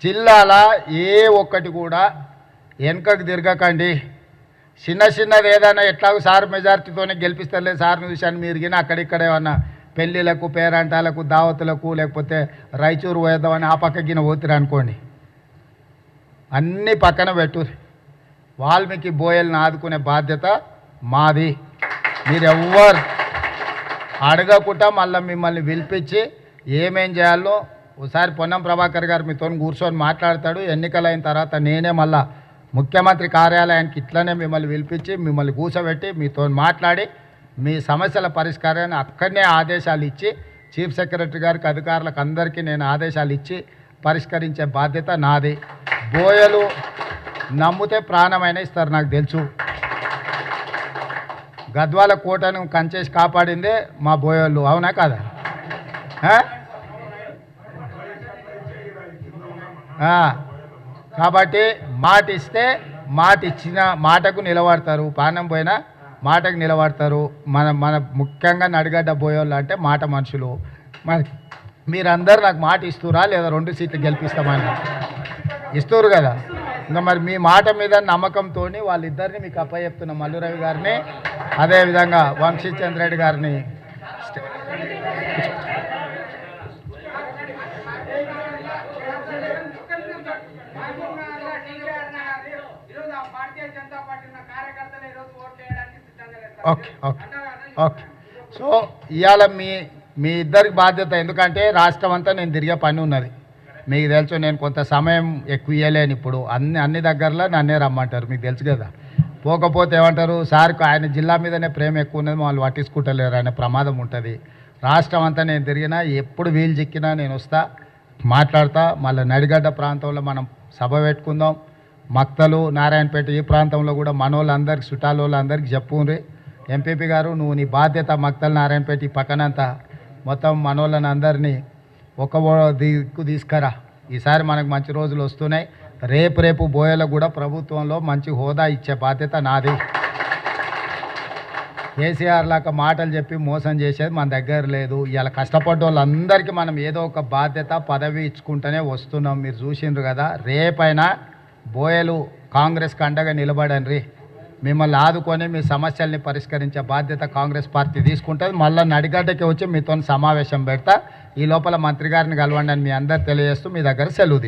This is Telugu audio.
జిల్లాలో ఏ ఒక్కటి కూడా వెనుకకు తిరగకండి. చిన్నది ఏదైనా ఎట్లాగో సార్ మెజార్టీతోనే గెలిపిస్తలే సార్ని చూశాను మీరు గిన అక్కడిక్కడ ఏమన్నా పెళ్ళిళ్ళకు పేరంటాలకు దావతులకు లేకపోతే రాయచూరు పోయేద్దామని ఆ పక్క గిన పోతురు అనుకోండి, అన్నీ పక్కన పెట్టు. వాల్మీకి బోయల్ని ఆదుకునే బాధ్యత మాది. మీరు ఎవ్వరు అడగకుండా మళ్ళీ మిమ్మల్ని పిలిపించి ఏమేం చేయాలో ఒకసారి పొన్నం ప్రభాకర్ గారు మీతో కూర్చొని మాట్లాడతాడు. ఎన్నికలైన తర్వాత నేనే మళ్ళా ముఖ్యమంత్రి కార్యాలయానికి ఇట్లనే మిమ్మల్ని పిలిపించి మిమ్మల్ని కూర్చోబెట్టి మీతో మాట్లాడి మీ సమస్యల పరిష్కారాన్ని అక్కడనే ఆదేశాలు ఇచ్చి చీఫ్ సెక్రటరీ గారికి అధికారులకు అందరికీ నేను ఆదేశాలు ఇచ్చి పరిష్కరించే బాధ్యత నాది. బోయలు నమ్మితే ప్రాణమైన ఇస్తారు, నాకు తెలుసు. గద్వాల కోటను కంచేసి కాపాడిందే మా బోయోళ్ళు, అవునా కాదా? కాబట్టి మాట ఇస్తే మాట ఇచ్చిన మాటకు నిలబడతారు, పానం పోయినా మాటకు నిలబడతారు. మన ముఖ్యంగా నడిగడ్డ బోయోళ్ళు అంటే మాట మనుషులు. మరి మీరందరూ నాకు మాట ఇస్తురా లేదా 2 సీట్లు గెలిపిస్తామని ఇస్తురు కదా. ఇంకా మరి మీ మాట మీద నమ్మకంతో వాళ్ళిద్దరిని మీకు అప్పచెప్తున్న మల్లురవి గారిని, అదేవిధంగా వంశీచంద్ర రెడ్డి గారిని ఓకే ఓకే ఓకే. సో ఇవాళ మీ ఇద్దరికి బాధ్యత, ఎందుకంటే రాష్ట్రం అంతా నేను తిరిగే పని ఉన్నది. మీకు తెలుసు నేను కొంత సమయం ఎక్కువ ఇవ్వలేను. ఇప్పుడు అన్ని దగ్గరలో నన్నే రమ్మంటారు, మీకు తెలుసు కదా. పోకపోతే ఏమంటారు, సార్కు ఆయన జిల్లా మీదనే ప్రేమ ఎక్కువ ఉన్నది, వాళ్ళు పట్టించుకుంటలేరు అనే ప్రమాదం ఉంటుంది. రాష్ట్రం అంతా నేను తిరిగినా ఎప్పుడు వీలు చిక్కినా నేను వస్తా, మాట్లాడతా. మళ్ళీ నడిగడ్డ ప్రాంతంలో మనం సభ పెట్టుకుందాం. మక్తలు నారాయణపేట ఈ ప్రాంతంలో కూడా మనోళ్ళందరికీ చుట్టాలోళ్ళందరికీ చెప్పుండ్రి. ఎంపీపీ గారు నువ్వు నీ బాధ్యత మక్తలు నారాయణపేట ఈ పక్కనంతా మొత్తం మనోళ్ళని అందరినీ ఒక దిక్కు తీసుకురా. ఈసారి మనకు మంచి రోజులు వస్తున్నాయి. రేపు బోయలకు కూడా ప్రభుత్వంలో మంచి హోదా ఇచ్చే బాధ్యత నాది. కేసీఆర్ లాగా మాటలు చెప్పి మోసం చేసేది మన దగ్గర లేదు. ఇలా కష్టపడ్డ వాళ్ళందరికీ మనం ఏదో ఒక బాధ్యత పదవి ఇచ్చుకుంటూనే వస్తున్నాం. మీరు చూసిండ్రు కదా. రేపైనా బోయలు కాంగ్రెస్కి అండగా నిలబడండి. మిమ్మల్ని ఆదుకొని మీ సమస్యల్ని పరిష్కరించే బాధ్యత కాంగ్రెస్ పార్టీ తీసుకుంటుంది. మళ్ళీ నడిగడ్డకి వచ్చి మీతో సమావేశం పెడతా. ఈ లోపల మంత్రి గారిని కలవండి అని మీ అందరు తెలియజేస్తూ మీ దగ్గర సెలవు